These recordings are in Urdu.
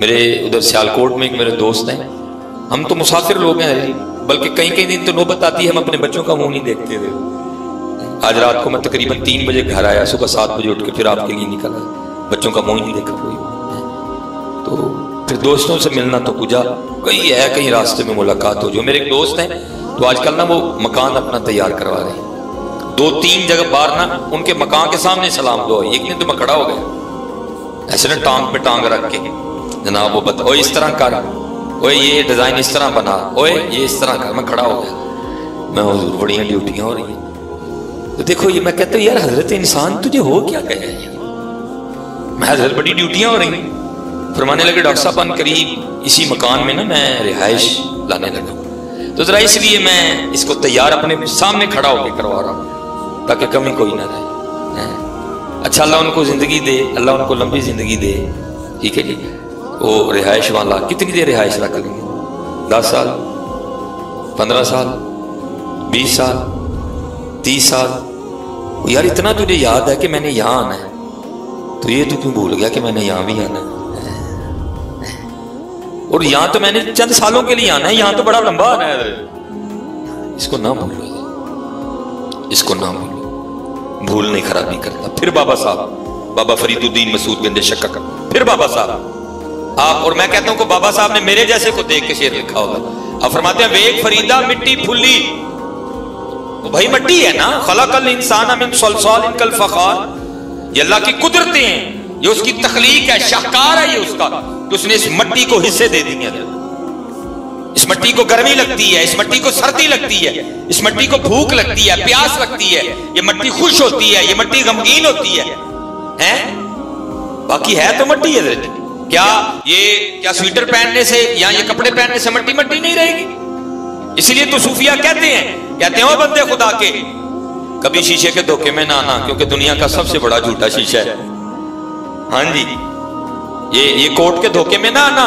میرے ادھر سیالکوٹ میں ایک میرے دوست ہیں، ہم تو مسافر لوگ ہیں، بلکہ کئی کئی دن تو نوبت آتی ہے ہم اپنے بچوں کا منہ نہیں دیکھتے تھے۔ آج رات کو میں تقریباً 3 بجے گھر آیا، صبح 7 بجے اٹھ کے پھر آپ کے لیے نکلا، بچوں کا منہ نہیں دیکھا کوئی۔ تو پھر دوستوں سے ملنا تو کجا، کئی ہے کہیں راستے میں ملاقات ہو۔ جو میرے ایک دوست ہیں تو آج کل نا وہ مکان اپنا تیار کروا رہے ہیں، 2-3 جگہ بار نا ان کے مکان کے سامنے سلام دعا ہوئی۔ ایک دن تو میں کھڑا ہو گیا ایسے نا ٹانگ پہ ٹانگ رکھ کے، جناب وہ بتا اوے اس طرح کر، اوے یہ ڈیزائن اس طرح بنا، اوے یہ اس طرح کر۔ میں کھڑا ہو گیا، میں حضور بڑی ڈیوٹیاں ہو رہی ہیں۔ تو دیکھو یہ میں کہتا ہوں یار حضرت انسان تجھے ہو کیا گیا ہے؟ میں حضرت بڑی ڈیوٹیاں ہو رہی ہیں۔ فرمانے لگے ڈاکٹر صاحب ان قریب اسی مکان میں نا میں رہائش لانے لگا، تو ذرا اس لیے میں اس کو تیار اپنے سامنے کھڑا ہو کے کروا رہا ہوں تاکہ کمی کوئی نہ رہے۔ اچھا اللہ ان کو زندگی دے، اللہ ان کو لمبی زندگی دے، ٹھیک ہے جی۔ وہ رہائش والا کتنی دیر رہائش رکھ لیں گے؟ 10 سال، 15 سال، 20 سال، 30 سال؟ یار اتنا تجھے یاد ہے کہ میں نے یہاں آنا ہے، تو یہ تو کیوں بھول گیا کہ میں نے یہاں بھی آنا ہے؟ اور یہاں تو میں نے چند سالوں کے لیے آنا ہے، یہاں تو بڑا لمبا آنا ہے۔ اس کو نہ بھولو، اس کو نہ بھولو، بھول نہیں خرابی کرتا۔ پھر بابا صاحب، بابا فرید الدین مسعود گنج شکر، پھر بابا صاحب آپ، اور میں کہتا ہوں کہ بابا صاحب نے میرے جیسے کو دیکھ کے شعر لکھا ہوگا۔ آپ فرماتے ہیں ویک فریدہ مٹی پھلی، تو بھائی مٹی ہے نا، خلق الانسان من صلصال کالفخار، یہ اللہ کی قدرتیں ہیں، یہ اس کی تخلیق ہے، شاہکار ہے یہ اس کا، تو اس نے اس مٹی کو حصے دے دیے ہیں۔ اس مٹی کو گرمی لگتی ہے، اس مٹی کو سردی لگتی ہے، اس مٹی کو بھوک لگتی ہے، پیاس لگتی ہے، یہ مٹی خوش ہوتی ہے، یہ مٹی غمگین ہوتی ہے، باقی ہے تو مٹی ہے۔ کیا سویٹر پہننے سے یا یہ کپڑے پہننے سے مٹی مٹی نہیں رہے گی؟ اسی لیے تو صوفیہ کہتے ہیں وہ بندے خدا کے کبھی شیشے کے دھوکے میں نہ آنا، کیونکہ دنیا کا سب سے بڑا جھوٹا شیشہ ہے۔ ہاں جی، یہ کوٹ کے دھوکے میں نہ آنا،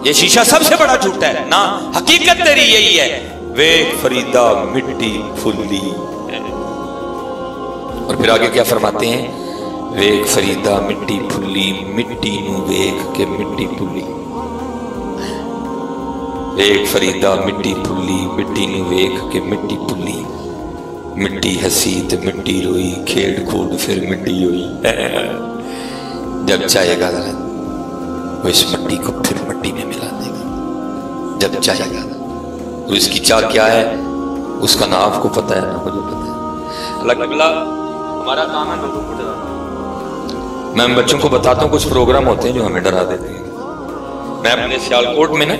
یہ شیشہ سب سے بڑا جھوٹا ہے نا۔ حقیقت تیری یہی ہے، ویک فریدہ مٹی پھلی۔ اور پھر آگے کیا فرماتے ہیں؟ ویک فریدہ مٹی پھلی، مٹی نو ویک کے مٹی پھلی۔ ویک فریدہ مٹی پھلی، مٹی نو ویک کے مٹی پھلی۔ مٹی ہسی تو مٹی روئی، کھیڑ کھوڑ پھر مٹی ہوئی۔ جب چاہے گا وہ اس مٹی کو پھر مٹی میں ملا دے گا، جب چاہے گا۔ تو اس کی چاہ کیا ہے اس کا نہ آپ کو پتہ ہے نہ مجھے پتہ ہے۔ اللہ قبلہ ہمارا کام ہے لوگوں کو ڈرانا۔ میں بچوں کو بتاتا ہوں کچھ پروگرام ہوتے ہیں جو ہمیں ڈرا دیتے ہیں۔ میں اپنے سیالکوٹ میں نا،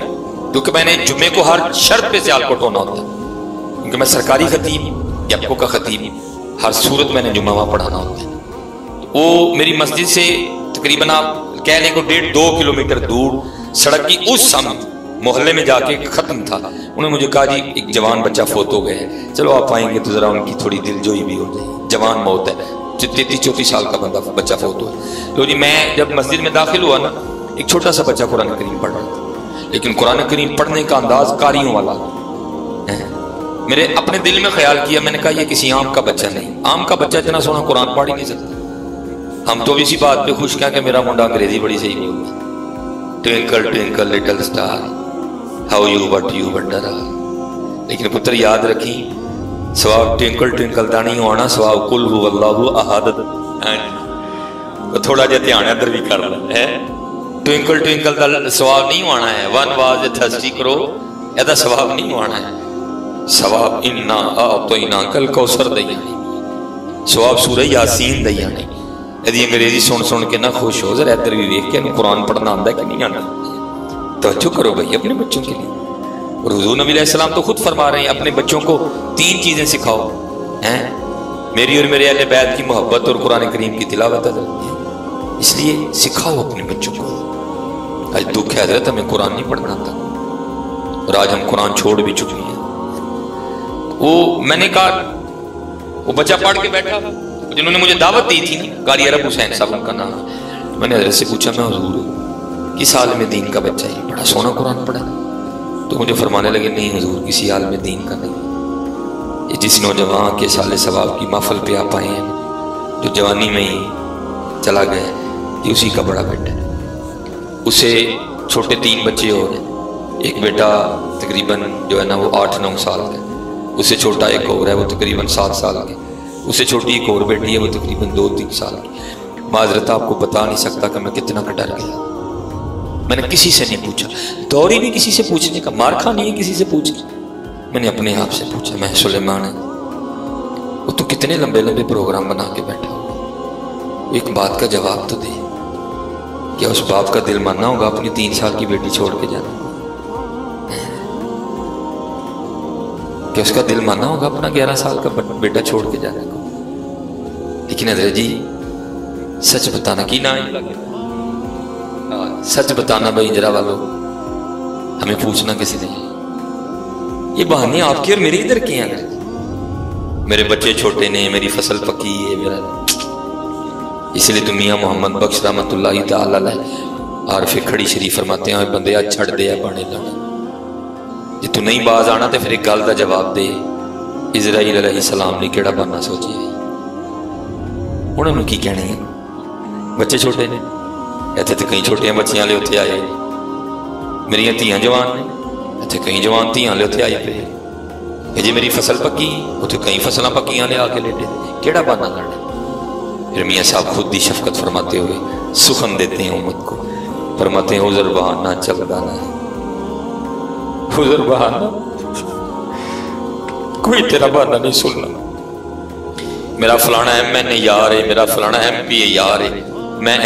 کیونکہ میں نے جمعے کو ہر شرط پہ سیالکوٹ ہونا ہوتا ہے، کیونکہ میں سرکاری خطیب، یپکو کا خطیب، ہر صورت میں نے جمعہ وہاں پڑھانا ہوتا ہے۔ وہ میری مسجد سے تقریباً آپ کہہ لیں کو 1.5-2 کلومیٹر دور سڑک کی اس سمت محلے میں جا کے ختم تھا۔ انہوں نے مجھے کہا جی ایک جوان بچہ فوت ہو گئے، چلو آپ آئیں گے تو ذرا ان کی تھوڑی دل جوئی بھی ہو جائے، جوان موت ہے، 33-34 سال کا بچہ فوت ہوا۔ تو جی میں جب مسجد میں داخل ہوا نا، ایک چھوٹا سا بچہ قرآن کریم پڑھ رہا تھا، لیکن قرآن کریم پڑھنے کا انداز قاریوں والا۔ میرے اپنے دل میں خیال کیا، میں نے کہا یہ کسی عام کا بچہ نہیں، عام کا بچہ اتنا سونا قرآن پڑھ ہی نہیں سکتا۔ ہم تو اسی بات پہ خوش کیا کہ میرا منڈا انگریزی بڑی صحیح نہیں ہوتا، twinkle twinkle little star how you what you wonder all. لیکن پتر یاد رکھی، سواب ٹوینکل ٹوینکل دا نہیں ہونا، سواب کل ہو اللہ احد۔ تھوڑا جہا دھیان ادھر بھی کر لے، ٹوینکل ٹوینکل دا سواب نہیں ہونا ہے، ون واز اے تھرسٹی کرو یہ سواب نہیں ہونا ہے۔ سواب انا اعطینا کل کوثر دیا نہیں، سواب سورہ یاسین دیا نہیں۔ یدی انگریزی سن کے نہ خوش ہو، ذرا ادھر بھی دیکھ کے قرآن پڑھنا آتا ہے کہ نہیں آتا۔ توجہ کرو بھائی اپنے بچوں کے لیے۔ اور حضور نبی علیہ السلام تو خود فرما رہے ہیں اپنے بچوں کو 3 چیزیں سکھاؤ، میری اور میرے اہل بیت کی محبت اور قرآن کریم کی تلاوت۔ اس لیے سکھاؤ اپنے بچوں کو۔ آج دکھ ہے حضرت ہمیں قرآن نہیں پڑھنا تھا، اور آج ہم قرآن چھوڑ بھی چکے ہیں۔ وہ میں نے کہا وہ بچہ پڑھ کے بیٹھا جنہوں نے مجھے دعوت دی تھی، قاری عرب حسین صاحب ان کا نام، میں نے حضرت سے پوچھا میں حضور کس عالم دین کا بچہ ہے، بڑا سونا قرآن پڑھا، تو مجھے فرمانے لگے نہیں حضور کسی عالم دین کا نہیں، یہ جس نوجوان کے سال ثواب کی محفل پہ آپ آئے ہیں، جو جوانی میں ہی چلا گیا، یہ اسی کا بڑا بیٹا ہے۔ اسے چھوٹے 3 بچے اور ہیں، ایک بیٹا تقریباً جو ہے نا وہ 8-9 سال کا، اسے چھوٹا ایک اور ہے وہ تقریباً 7 سال کا، اسے چھوٹی ایک اور بیٹی ہے وہ تقریباً 2-3 سال کی۔ معذرت آپ کو بتا نہیں سکتا کہ میں کتنا کا ڈر گیا۔ میں نے کسی سے نہیں پوچھا، دور ہی نہیں کسی سے پوچھنے کا، مار کھانی ہے کسی سے پوچھ کے، میں نے اپنے آپ سے پوچھا، میں سلیمان ہے، وہ تو کتنے لمبے لمبے پروگرام بنا کے بیٹھا ہو، ایک بات کا جواب تو دے، کیا اس باپ کا دل ماننا ہوگا اپنی 3 سال کی بیٹی چھوڑ کے جانا؟ کہ اس کا دل ماننا ہوگا اپنا 11 سال کا بیٹا چھوڑ کے جانے کو؟ لیکن حضرت جی سچ بتانا کی نہ سچ بتانا بھائی جرا والو، ہمیں پوچھنا کسی نے، یہ بہانے آپ کی اور میری ادھر کے ہیں، میرے بچے چھوٹے نے، میری فصل پکی ہے، میرا اس لیے تو میاں محمد بخش رحمت اللہ تعالی علیہ عارف کھڑی شریف فرماتے ہیں بندے آج چھڑ دے بانے لانے، جی تو نہیں باز آنا تو پھر ایک گل کا جواب دے، اسرائیل علیہ السلام نے کیڑا بننا سوچی ہے، انہوں نے کی کہنے ہیں، بچے چھوٹے نے، ایتھے تو کئی چھوٹیاں بچیاں لے اتھے آئے، میری تیاں جوان نے، ایتھے کئی جوان تیاں لے اتھے آئے پہ، جی میری فصل پکی اتھے کئی فصلاں پکیاں لے آ کے لیٹے، کیڑا بننا لڑنے؟ پھر میاں صاحب خود دی شفقت فرماتے ہوئے سخن دیتے ہیں امت کو، فرماتے ہیں عذر بہانہ چل دانا ہے، عذر بہانہ کوئی تیرا بہانہ نہیں سننا، میرا فلانا ایم این اے یار ہے، میرا فلانا ایم پی اے یار ہے، میں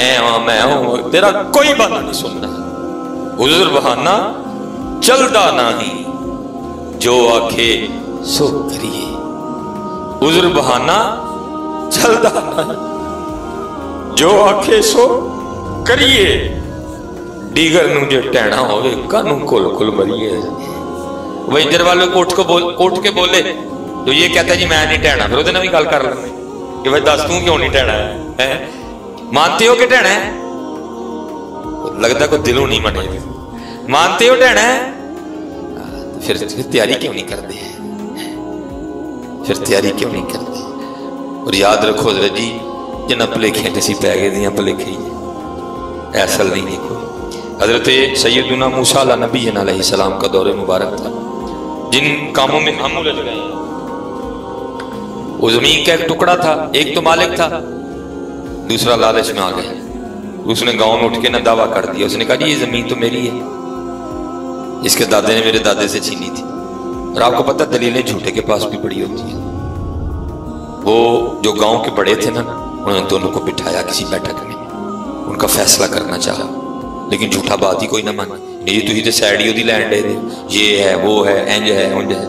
میں ہوں، تیرا کوئی بہانہ نہیں سننا، عذر بہانہ چلدا نہیں جو آکھے سو کریے، عذر بہانہ چلدا نہیں جو آکھے سو کریے، دیگر نو جو ٹہنا ہوئے کانوں کھل کھل مریے۔ وہ ادھر والے کوٹ کے بولے جو یہ کہتا ہے جی میں نہیں ٹہنا، پھر ادھر بھی گل کر لیں کہ بھائی دس توں کیوں نہیں ٹہنا ہے، مانتے ہو کہ ٹہنا ہے؟ لگتا کوئی دلوں نہیں منے، مانتے ہو ٹہنا ہے؟ پھر تیاری کیوں نہیں کرتے ہیں؟ پھر تیاری کیوں نہیں کرتے؟ اور یاد رکھو حضرت جی جنہ پلیکھیں کسی پہ گئے دیاں پلیکھیں ہی ایسل نہیں کوئی۔ حضرت سیدنا موسیٰ علیہ نبی علیہ السلام کا دور مبارک تھا، جن کاموں میں ہم الجھ گئے، وہ زمین کا ایک ٹکڑا تھا، ایک تو مالک تھا، دوسرا لالچ میں آ گیا، اس نے گاؤں میں اٹھ کے نہ دعویٰ کر دیا، اس نے کہا جی یہ زمین تو میری ہے، اس کے دادے نے میرے دادے سے چھینی تھی، اور آپ کو پتہ دلیلیں جھوٹے کے پاس بھی بڑی ہوتی ہیں۔ وہ جو گاؤں کے بڑے تھے نا، انہوں نے دونوں کو بٹھایا کسی بیٹھک میں، ان کا فیصلہ کرنا چاہا، لیکن جھوٹا بات ہی کوئی نہ مانی، نہیں تو ہی تو سیڈیو دی لینڈ ہے، یہ ہے وہ ہے انج ہے انج ہے۔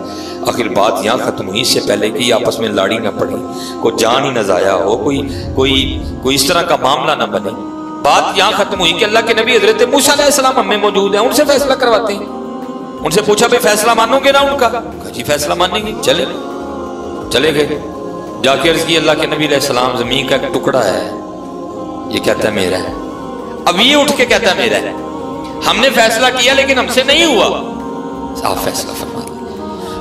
آخر بات یہاں ختم ہوئی، اس سے پہلے کہ آپس میں لاڑی نہ پڑے، کوئی جان ہی نہ ضائع ہو، کوئی اس طرح کا معاملہ نہ بنے، بات یہاں ختم ہوئی کہ اللہ کے نبی حضرت موسیٰ علیہ السلام ہم میں موجود ہیں، ان سے فیصلہ کرواتے ہیں۔ ان سے پوچھا بھئی فیصلہ مانو گے نا ان کا؟ کہا جی فیصلہ مانیں گے، چلے گئے، جا کے عرض کی اللہ کے نبی علیہ السلام زمین کا ایک ٹکڑا ہے، یہ کہتا ہے میرا ہے، اب یہ اٹھ کے کہتا ہے میرا ہے، ہم نے فیصلہ کیا لیکن ہم سے نہیں ہوا، صاحب فیصلہ فرما دیں۔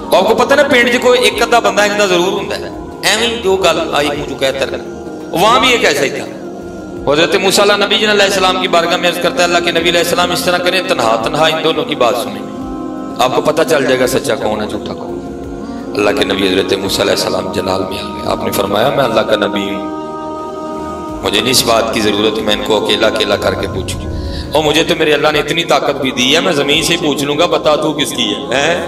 اور آپ کو پتہ نا پینڈ جی کو ایک ادھا بندہ ایک دا ضرور ہوتا ہے، ایویں جو گل آئی مجھے کہتا ہے، وہاں بھی ایک ایسا ہی تھا۔ حضرت موسیٰ نبی علیہ السلام کی بارگاہ میں عرض کرتا ہے اللہ کے نبی علیہ السلام اس طرح کریں تنہا ان دونوں کی بات سنیں، آپ کو پتہ چل جائے گا سچا کون ہے جھوٹا کون۔ اللہ کے نبی حضرت موسیٰ علیہ السلام جلال میں آ گئے، آپ نے فرمایا میں اللہ کا نبی ہوں، مجھے نہیں اس بات کی ضرورت میں ان کو اکیلا کر کے پوچھوں، اور مجھے تو میرے اللہ نے اتنی طاقت بھی دی ہے، میں زمین سے پوچھ لوں گا بتا تو کس کی ہے،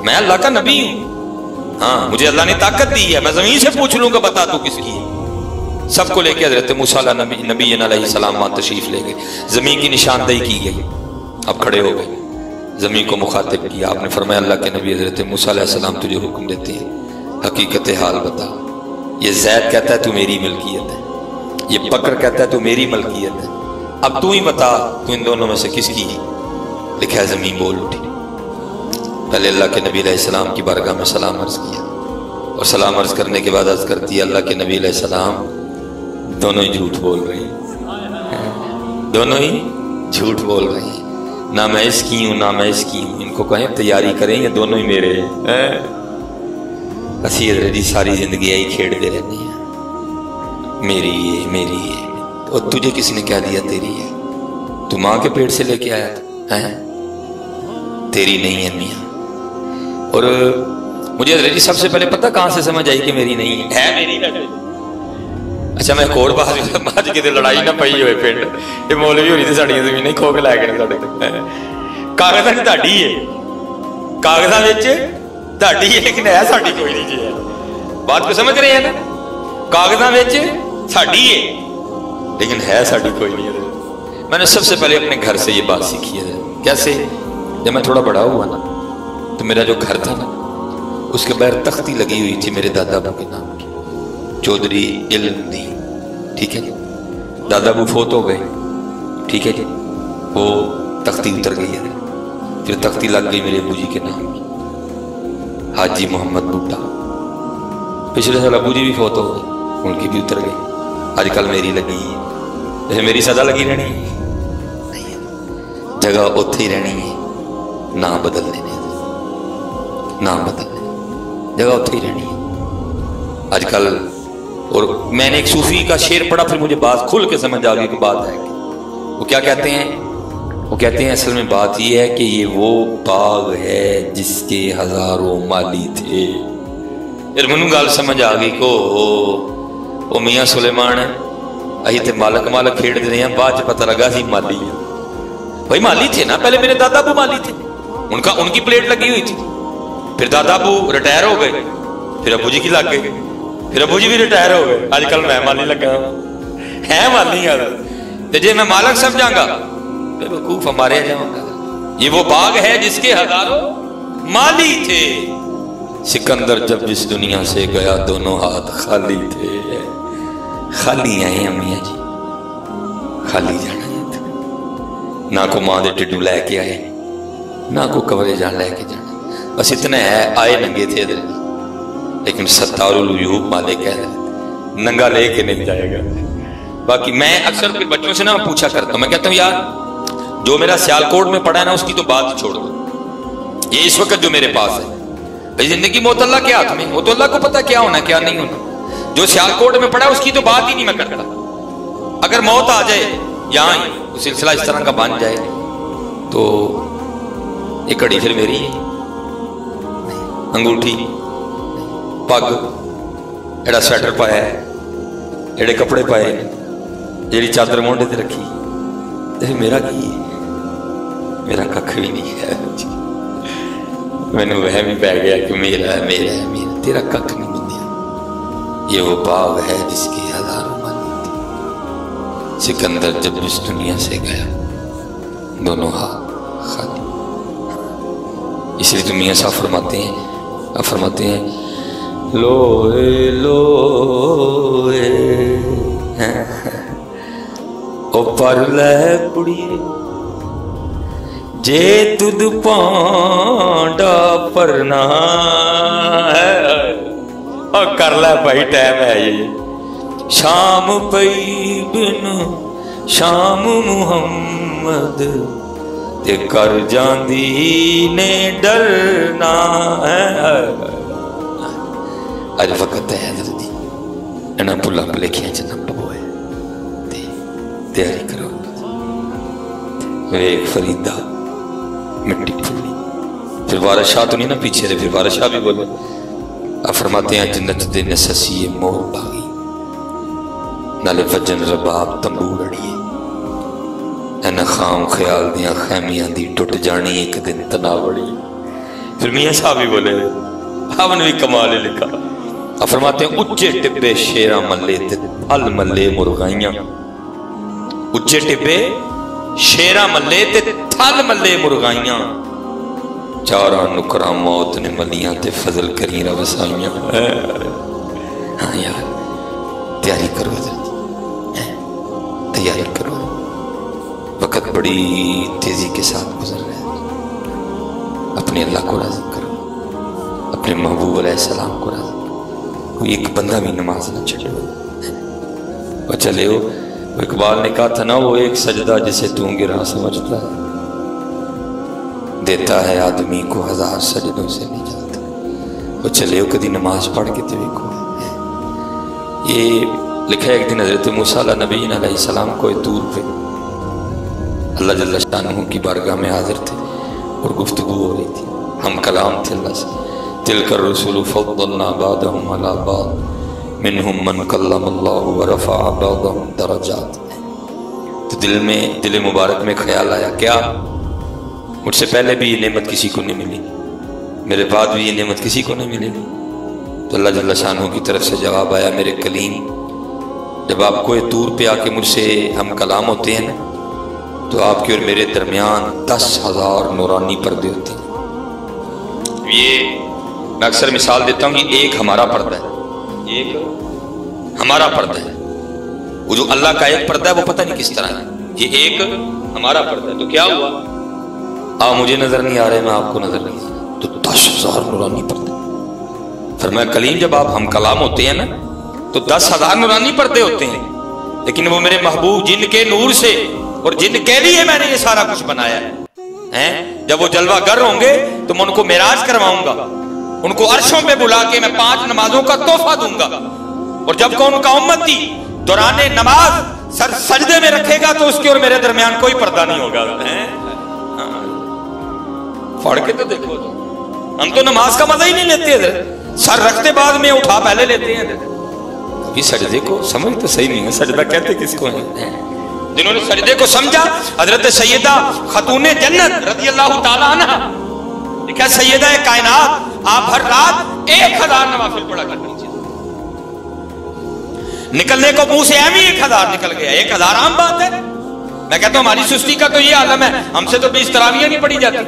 میں اللہ کا نبی ہوں، ہاں مجھے اللہ نے طاقت دی ہے، میں زمین سے پوچھ لوں گا بتا تو کس کی ہے۔ سب کو لے کے حضرت موسیٰ نبی علیہ السلام وہاں تشریف لے گئے، زمین کی نشاندہی کی گئی، اب کھڑے ہو گئے، زمین کو مخاطب کیا، آپ نے فرمایا اللہ کے نبی حضرت موسیٰ علیہ السلام تجھے حکم دیتے ہیں حقیقت حال بتا، یہ زید کہتا ہے تو میری ملکیت ہے، یہ بکر کہتا ہے تو میری ملکیت ہے، اب تو ہی بتا تو ان دونوں میں سے کس کی ہے؟ لکھا ہے زمین بول اٹھی، پہلے اللہ کے نبی علیہ السلام کی بارگاہ میں سلام عرض کیا، اور سلام عرض کرنے کے بعد عرض کرتی ہے اللہ کے نبی علیہ السلام دونوں ہی جھوٹ بول رہے ہیں، دونوں ہی جھوٹ بول رہے ہیں، نہ میں اس کی ہوں نہ میں اس کی ہوں، ان کو کہیں تیاری کریں یہ دونوں ہی میرے ہیں۔ اسی حضرت جی ساری زندگی یہی کھیڑ دے رہتے ہیں، میری ہے، اور تجھے کس نے کہہ دیا تیری ہے؟ تو ماں کے پیٹ سے لے کے آیا تھا ہے؟ تیری نہیں ہے میاں. اور مجھے حضرت جی سب سے پہلے پتہ کہاں سے سمجھ آئی کہ میری نہیں ہے میری نہ. اچھا میں ایک اور بات کتنے لڑائی نہ پئی ہوئے پنڈ یہ مولوی ہو رہی تھی ساڑیاں زمینیں کھو کے لے گئے ساڈے کاغذاں وچ تہاڈی ہے کاغذاں وچ تہاڈی ہے لیکن ہے ساڈی کوئی نہیں جی. بات کو سمجھ رہے ہیں نا؟ کاغذاں وچ ساڈی ہے لیکن ہے ساڈی کوئی نہیں ہے. میں نے سب سے پہلے اپنے گھر سے یہ بات سیکھی ہے. کیسے؟ جب میں تھوڑا بڑا ہوا نا تو میرا جو گھر تھا نا اس کے باہر تختی لگی ہوئی تھی میرے دادا ابو کے نام کی چودھری علم دی. ٹھیک ہے جی. دادا ابو فوت ہو گئے. ٹھیک ہے جی. وہ تختی اتر گئی ہے. پھر تختی لگ گئی میرے ابو جی کے نام کی حاجی محمد بوٹا. پچھلے سال ابو جی بھی فوت ہو گئے ان کی بھی اتر گئی. آج کل میری لگی ہے. جیسے میری سزا لگی رہنی ہے جگہ اتھے ہی رہنی ہے. نام بدل دینے نام بدل دینے جگہ اتھے ہی رہنی ہے. آج کل اور میں نے ایک صوفی کا شعر پڑھا پھر مجھے بات کھل کے سمجھ آ گئی کہ بات ہے کہ وہ کیا کہتے ہیں. وہ کہتے ہیں اصل میں بات یہ ہے کہ یہ وہ باغ ہے جس کے ہزاروں مالی تھے. پھر منو گل سمجھ آ گئی کو وہ میاں سلیمان اہی تے مالک مالک کھیڑ دے ہیں. بعد پتہ لگا سی مالی ہے. بھائی مالی تھے نا پہلے میرے دادا ابو مالی تھے ان کی پلیٹ لگی ہوئی تھی. پھر دادا ابو ریٹائر ہو گئے پھر ابو جی کی لگ گئے پھر ابو جی بھی ریٹائر ہو گئے. آج کل میں مالی لگا ہے مالی ہے جی میں مالک سمجھاں گا بے وقوف ہمارے جاؤں گا. یہ وہ باغ ہے جس کے ہزاروں مالی تھے. سکندر جب اس دنیا سے گیا دونوں ہاتھ خالی تھے. خالی آئے ہیں میاں جی خالی جانا ہے. نہ کو ماں دے ٹڈو لے کے آئے نہ کو کورے جان لے کے جانا. بس اتنا ہے آئے ننگے تھے ادھر لیکن ستار العیوب مالک ہے ننگا لے کے نہیں جائے گا. باقی میں اکثر پھر بچوں سے نہ پوچھا کرتا ہوں. میں کہتا ہوں یار جو میرا سیالکوٹ میں پڑھا ہے نا اس کی تو بات ہی چھوڑ دو. یہ اس وقت جو میرے پاس ہے بھائی زندگی موت اللہ کے ہاتھ میں وہ تو اللہ کو پتا کیا ہونا کیا نہیں ہونا. جو سیالکوٹ میں پڑھا ہے اس کی تو بات ہی نہیں میں کرتا. اگر موت آ جائے یہاں ہی سلسلہ اس طرح کا بن جائے تو یہ کڑی پھر میری ہے. انگوٹھی پگ ایڑا سویٹر پایا ہے ایڑے کپڑے پائے جیڑی چادر مونڈے تے رکھی میرا کی ہے. میرا ککھ بھی نہیں ہے. میں نے وہم ہی پہ گیا کہ میرا ہے میرا ہے میرا تیرا ککھ نہیں بندیا. یہ وہ باغ ہے جس کی ہزاروں مالی تھی. سکندر جب اس دنیا سے گیا دونوں ہاتھ خالی. اس لیے تو میاں صاحب فرماتے ہیں لوہے لوہے او پر لے کڑیے جے تد پانڈا پرنا ہے اور کر لے بھائی ٹائم ہے یہ شام پئی بن شام محمد تے کر جاندی نے ڈرنا ہے. اج وقت ہے حضرت جی انہاں پلا لکھیاں چ نہ پوئے تیاری کرو. ایک فریدہ مٹی پھولی پھر وارث شاہ تو نہیں نا پیچھے رہے. پھر وارث شاہ بھی بولے آپ فرماتے ہیں جنت دے نسسی مور باغی نالے وجن رباب تنبور اڑیے اینا خام خیال دیاں خیمیاں دی ٹوٹ جانی ایک دن تناوڑی. پھر میاں صاحب بھی بولے آپ نے بھی کمال لکھا. آپ فرماتے ہیں اچھے ٹبے شیرہ ملے تے پھل ملے مرغائیاں. اچھے ٹبے شیرہ ملے تے تھل ملے مرغائیاں چارہ نکرہ موت نے ملیاں تے فضل کری روسائیاں. ہاں یار تیاری کرو حضرت تیاری کرو. وقت بڑی تیزی کے ساتھ گزر رہا ہے. اپنے اللہ کو راضی کرو اپنے محبوب علیہ السلام کو راضی کرو. کوئی ایک بندہ بھی نماز نہ چھڑو اور چلے ہو. اقبال نے کہا تھا نا وہ ایک سجدہ جسے تو گرا سمجھتا ہے دیتا ہے آدمی کو ہزار سجدوں سے نہیں جاتا. وہ چلے ہو کدی نماز پڑھ کے تو دیکھو. یہ لکھا ہے ایک دن حضرت موسیٰ علیہ نبی علیہ السلام کو دور پہ اللہ جل شانہ کی بارگاہ میں حاضر تھے اور گفتگو ہو رہی تھی، ہم کلام تھے اللہ سے. تلک الرسل فضلنا بعضهم علی بعض منہم من کلم اللہ ورفع بعضهم درجات. تو دل مبارک میں خیال آیا، کیا مجھ سے پہلے بھی یہ نعمت کسی کو نہیں ملی، میرے بعد بھی یہ نعمت کسی کو نہیں ملے گی؟ تو اللہ جل شانہ کی طرف سے جواب آیا، میرے کلیم جب آپ کوہ طور پہ آ کے مجھ سے ہم کلام ہوتے ہیں نا تو آپ کے اور میرے درمیان 10,000 نورانی پردے ہوتے ہیں. یہ میں اکثر مثال دیتا ہوں کہ ایک ہمارا پردہ ہے، ایک ہمارا پردہ ہے. وہ جو اللہ کا ایک پردہ ہے وہ پتہ نہیں کس طرح ہے، یہ ایک ہمارا پردہ ہے. تو کیا ہوا؟ آپ مجھے نظر نہیں آ رہے، میں آپ کو نظر نہیں آ رہا، تو 10,000 نورانی پردے. فرمایا کلیم جب آپ ہم کلام ہوتے ہیں نا تو 10,000 نورانی پردے ہوتے ہیں، لیکن وہ میرے محبوب جن کے نور سے اور جن کے لیے میں نے یہ سارا کچھ بنایا ہے، جب وہ جلوہ گر ہوں گے تو میں ان کو معراج کرواؤں گا، ان کو عرشوں پہ بلا کے میں 5 نمازوں کا تحفہ دوں گا. اور جب کو ان کا امتی دوران نماز سر سجدے میں رکھے گا تو اس کے اور میرے درمیان کوئی پردہ نہیں ہوگا. پڑھ کے تو دیکھو، ہم تو نماز کا مزہ ہی نہیں لیتے حضرت، سر رکھتے بعد میں اٹھا پہلے لیتے ہیں. ابھی سجدے کو سمجھ تو صحیح نہیں ہے، سجدہ کہتے کس کو ہیں؟ جنہوں نے سجدے کو سمجھا حضرت سیدہ خاتون جنت رضی اللہ تعالی عنہ، کہ سیدہ کائنات آپ ہر رات 1000 نوافل پڑھا کرتے ہیں. نکلنے کو منہ سے ایم ہی 1000 نکل گیا. 1000 عام بات ہے. میں کہتا ہوں ہماری سستی کا تو یہ عالم ہے، ہم سے تو 20 تراویحیں نہیں پڑھی جاتی.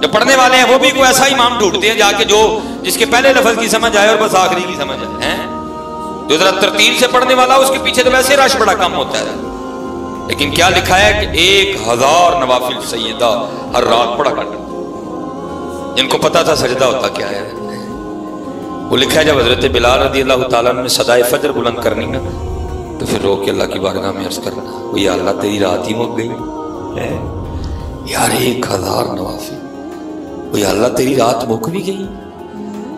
جو پڑھنے والے ہیں وہ بھی کوئی ایسا امام ڈھونڈتے ہیں جا کے جو جس کے پہلے لفظ کی سمجھ آئے اور بس آخری کی سمجھ آئے. جو ذرا ترتیل سے پڑھنے والا اس کے پیچھے تو ویسے رش بڑا کم ہوتا ہے. لیکن کیا لکھا ہے کہ 1000 نوافل سیدہ ہر رات پڑھا کرتے. جن کو پتا تھا سجدہ ہوتا کیا ہے، وہ لکھا ہے جب حضرت بلال رضی اللہ تعالیٰ نے صدائے فجر بلند کرنی نا تو پھر رو کے اللہ کی بارگاہ میں عرض کرنا، وہ یا اللہ تیری رات ہی مک گئی یار، 1000 نوافل، وہ یا اللہ تیری رات مک بھی گئی.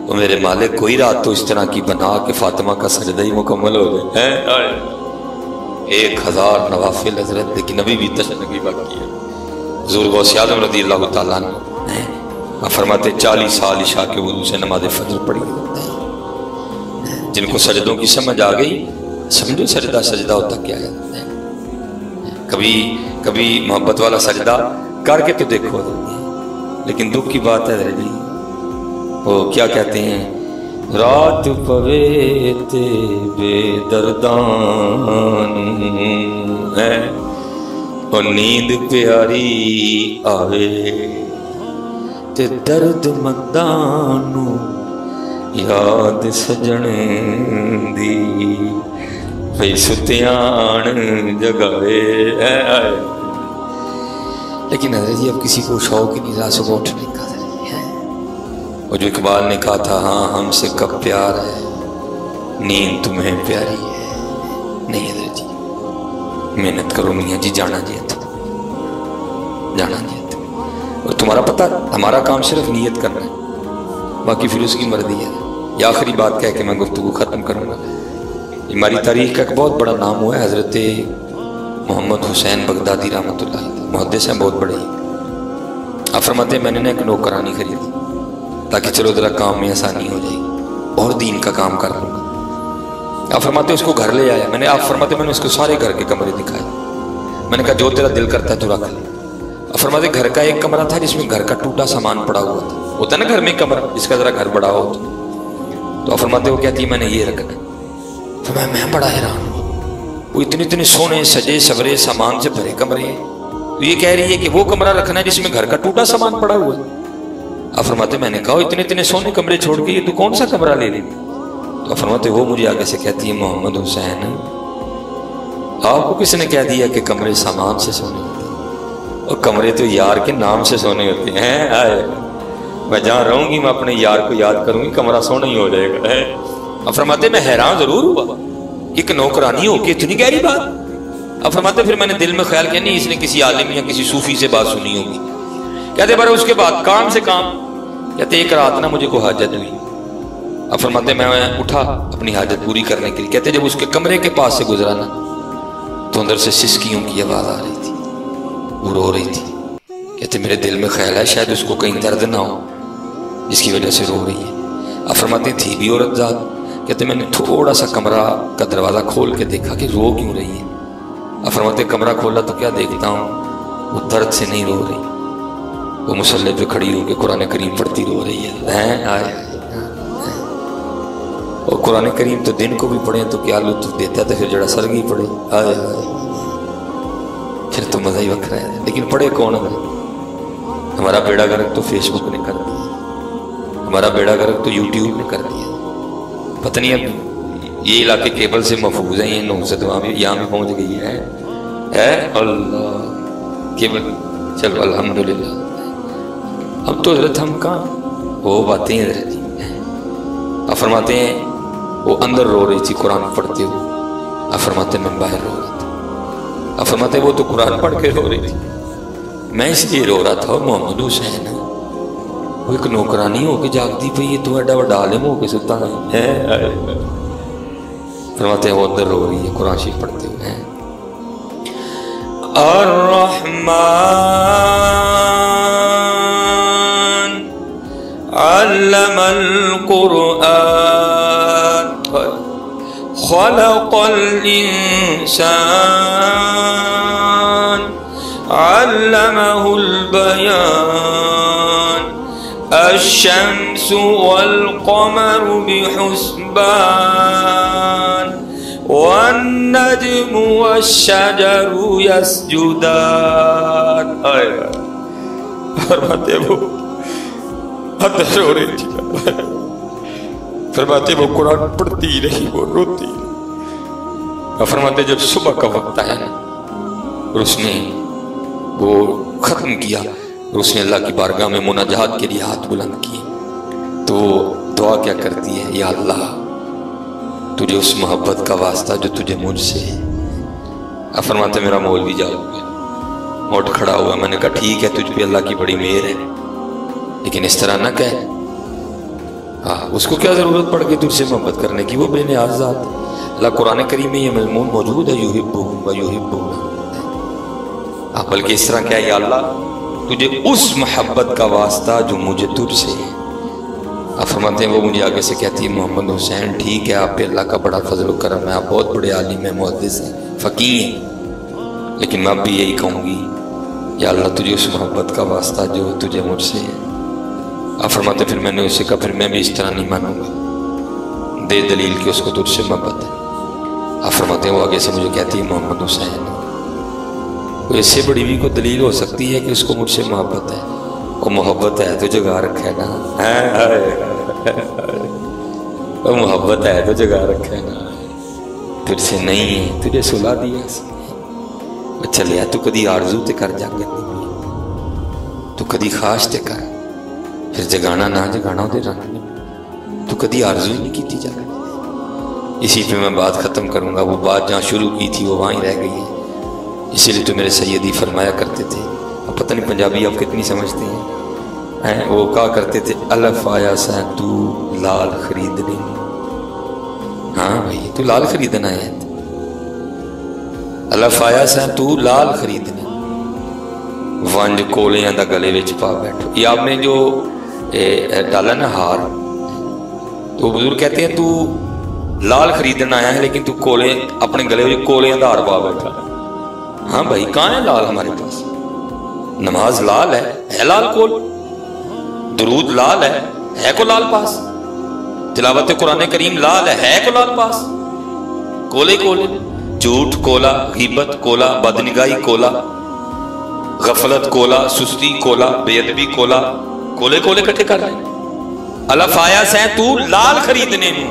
تو میرے مالک کوئی رات تو اس طرح کی بنا کہ فاطمہ کا سجدہ ہی مکمل ہو گئے. 1000 نوافل حضرت، لیکن ابھی بھی تشنگی باقی ہے. حضور غوث اعظم رضی اللہ تعالیٰ عنہ فرماتے 40 سال عشاء کے وضو سے نماز فجر پڑھی. جن کو سجدوں کی سمجھ آ گئی، سمجھو سجدہ ہوتا کیا ہے. کبھی محبت والا سجدہ کر کے تو دیکھو. لیکن دکھ کی بات ہے جی، وہ کیا کہتے ہیں، رات پوے تے بے دردان ہے اور نیند پیاری آوے تے درد مندانو یاد سجن دی بھئی ستیان جگاوے. لیکن حضرت جی اب کسی کو شوق ہی نہیں رہا صبح اٹھنے کا. اور جو اقبال نے کہا تھا ہاں ہم سے کب پیار ہے نیند تمہیں پیاری ہے. نہیں حضرت جی محنت کرو میاں جی، جانا جی اور تمہارا پتہ ہمارا کام صرف نیت کرنا ہے، باقی پھر اس کی مرضی ہے. یہ آخری بات کہہ کے میں گفتگو ختم کروں گا. ہماری تاریخ کا ایک بہت بڑا نام ہوا ہے حضرت محمد حسین بغدادی رحمۃ اللہ علیہ، محدث ہیں بہت بڑے. آپ فرماتے ہیں میں نے ایک نوکرانی خریدی تاکہ چلو ذرا کام میں آسانی ہو جائے اور دین کا کام کر لوں گا. آپ فرماتے اس کو گھر لے آیا. آپ فرماتے میں نے اس کو سارے گھر کے کمرے دکھائے. میں نے کہا جو تیرا دل کرتا ہے تو رکھ لے. آپ فرماتے گھر کا ایک کمرہ تھا جس میں گھر کا ٹوٹا سامان پڑا ہوا تھا. ہوتا نا گھر میں کمرہ جس کا ذرا گھر بڑا ہو تو آپ فرماتے وہ کہتی میں نے یہ رکھنا. فرمایا میں بڑا حیران ہوں، وہ اتنے سونے سجے سورے سامان سے بھرے کمرے ہیں، تو یہ کہہ رہی ہے کہ وہ کمرہ رکھنا ہے جس میں گھر کا ٹوٹا سامان پڑا ہوا ہے. آپ فرماتے میں نے کہا اتنے سونے کمرے چھوڑ کے یہ تو کون سا کمرہ لے لی؟ تو آپ فرماتے وہ مجھے آگے سے کہتی ہے محمد حسین آپ کو کس نے کہہ دیا کہ کمرے سامان سے سونے ہوتے ہیں؟ اور کمرے تو یار کے نام سے سونے ہوتے ہیں. میں جہاں رہوں گی میں اپنے یار کو یاد کروں گی، کمرہ سونا ہی ہو جائے گا. آپ فرماتے میں حیران ضرور ہوا کہ نوکرانی ہو کے اتنی گہری بات. آپ فرماتے پھر میں نے دل میں خیال کیا نہیں اس نے کسی عالم یا کسی صوفی سے بات سنی ہوگی. کہتے بارے اس کے بعد کام سے کام، کہتے ایک رات نا مجھے کوئی حاجت ہوئی. اب فرماتے میں اٹھا اپنی حاجت پوری کرنے کے لیے. کہتے جب اس کے کمرے کے پاس سے گزرا نا تو اندر سے سسکیوں کی آواز آ رہی تھی. وہ رو رہی تھی، کہتے میرے دل میں خیال ہے شاید اس کو کہیں درد نہ ہو جس کی وجہ سے رو رہی ہے۔ اب فرماتے تھی بھی عورت ذات، کہتے میں نے تھوڑا سا کمرہ کا دروازہ کھول کے دیکھا کہ رو کیوں رہی ہے۔ اب فرماتے کمرہ کھولا تو کیا دیکھتا ہوں، وہ درد سے نہیں رو رہی، وہ مصلی پہ کھڑی ہو کے قرآن کریم پڑھتی رو رہی ہے۔ اور قرآن کریم تو دن کو بھی پڑھیں تو کیا لطف دیتا ہے، پھر جڑا سرگی پڑھے پھر تو مزہ ہی وکھرا ہے۔ لیکن پڑھے کون ہے؟ ہمارا بیڑا گرک تو فیس بک نے کر دیا، ہمارا بیڑا گرک تو یوٹیوب نے کر دیا۔ پتہ نہیں اب یہ علاقے کیبل سے محفوظ ہیں، یہ نوزد وہاں بھی یہاں بھی پہنچ گئی ہے اللہ کیبل، چلو الحمدللہ۔ اب تو حضرت ہم کہاں وہ باتیں ہیں حضرت جی۔ اب فرماتے ہیں وہ اندر رو رہی تھی قرآن پڑھتے ہوئے، اب فرماتے ہیں میں باہر رو رہا تھا۔ اب فرماتے ہیں وہ تو قرآن پڑھ کے رو رہی تھی، میں اس لیے رو رہا تھا محمد حسین وہ ایک نوکرانی ہو کے جاگتی پئی ہے، تو ایڈا وڈا عالم ہو کے ستا ہے۔ فرماتے ہیں وہ اندر رو رہی ہے قرآن شریف پڑھتے ہوئے۔ الرحمن علم القرآن خلق الإنسان علمه البيان الشمس والقمر بحسبان والنجم والشجر يسجدان۔ فرماتے وہ اندر رو رہی تھی، فرماتے وہ قرآن پڑھتی رہی، وہ روتی رہی۔ فرماتے جب صبح کا وقت آیا نا اور اس نے وہ ختم کیا اور اس نے اللہ کی بارگاہ میں مناجات کے لیے ہاتھ بلند کیے تو وہ دعا کیا کرتی ہے، یا اللہ تجھے اس محبت کا واسطہ جو تجھے مجھ سے ہے۔ اب فرماتے میرا مولوی جاؤ گیا، موٹ کھڑا ہوا، میں نے کہا ٹھیک ہے تجھ پہ اللہ کی بڑی مہر ہے لیکن اس طرح نہ کہہ، اس کو کیا ضرورت پڑ گئی تجھ سے محبت کرنے کی، وہ بے نیاز ذات ہے۔ اللہ قرآن کریم میں یہ مضمون موجود ہے، یحبہم ویحبون، بلکہ اس طرح کہا یا اللہ تجھے اس محبت کا واسطہ جو مجھے تجھ سے ہے۔ آپ فرماتے ہیں وہ مجھے آگے سے کہتی ہے محمد حسین ٹھیک ہے آپ پہ اللہ کا بڑا فضل و کرم ہے، آپ بہت بڑے عالم ہیں، محدث ہیں، فقیہ ہیں، لیکن میں اب بھی یہی کہوں گی یا اللہ تجھے اس محبت کا واسطہ جو تجھے مجھ سے ہے۔ آپ فرماتے پھر میں نے اسے کہا پھر میں بھی اس طرح نہیں مانوں گا، دے دلیل کہ اس کو تجھ سے محبت ہے۔ آپ فرماتے ہیں وہ آگے سے مجھے کہتی ہے محمد حسین اس سے بڑی بھی کوئی دلیل ہو سکتی ہے کہ اس کو مجھ سے محبت ہے، وہ محبت ہے تو جگہ رکھے نا، وہ محبت ہے تو جگہ رکھے نا، تجھ سے نہیں ہے تجھے سلا دیا چلیا، تو کدی آرزو تے کر جاگے تو کدی خواہش تے کر، پھر جگانا نہ جگانا دے رنگ تو کدی آرزو ہی نہیں کی جاگے۔ اسی پہ میں بات ختم کروں گا، وہ بات جہاں شروع کی تھی وہ وہاں ہی رہ گئی ہے، اسی لیے تو میرے سیدی فرمایا کرتے تھے، اب پتہ نہیں پنجابی آپ کتنی سمجھتے ہیں، وہ کہا کرتے تھے الف آیا سا تو لال خریدنے، ہاں بھائی تو لال خریدنا ہے، الف آیا سا تو لال خریدنے، ونج کولیاں دا گلے وچ پا بیٹھو، یہ آپ نے جو ڈالا نا ہار، تو بزرگ کہتے ہیں تو لال خریدنا آیا ہے لیکن تو کولے اپنے گلے وچ کولیاں دا ہار پا بیٹھا۔ ہاں بھائی کہاں ہے لال ہمارے پاس؟ نماز لال ہے لال کول، درود لال ہے کو لال پاس، تلاوت قرآن کریم لال ہے کو لال پاس، کولے کولے، جھوٹ کولا، غیبت کولا، بدنگاہی کولا، غفلت کولا، سستی کولا، بے ادبی کولا، کولے کولے کٹھے کر رہے۔ الف آیا سیں تو لال خریدنے نو،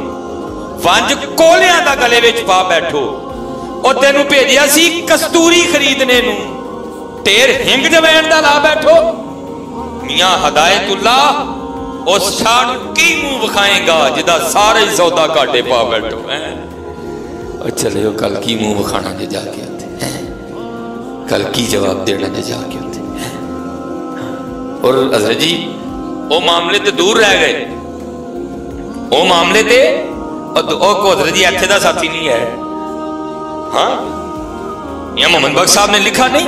ونج کولیاں دا گلے وچ پا بیٹھو، اور تینوں بھیجیا سی کستوری خریدنے نو، تیر ہنگ جوین دا لا بیٹھو۔ میاں ہدایت اللہ اس شان کی منہ بکھائیں گا جدا سارے سودا کاٹے پا بیٹھو۔ چلے ہو کل کی منہ بکھانا جے جا کے ہوتے، کل کی جواب دینا جے جا کے ہوتے۔ اور حضرت جی وہ معاملے تے دور رہ گئے، وہ معاملے تے او کو حضرت جی ایتھے دا ساتھی نہیں ہے، ہاں یا محمد بخش صاحب نے لکھا نہیں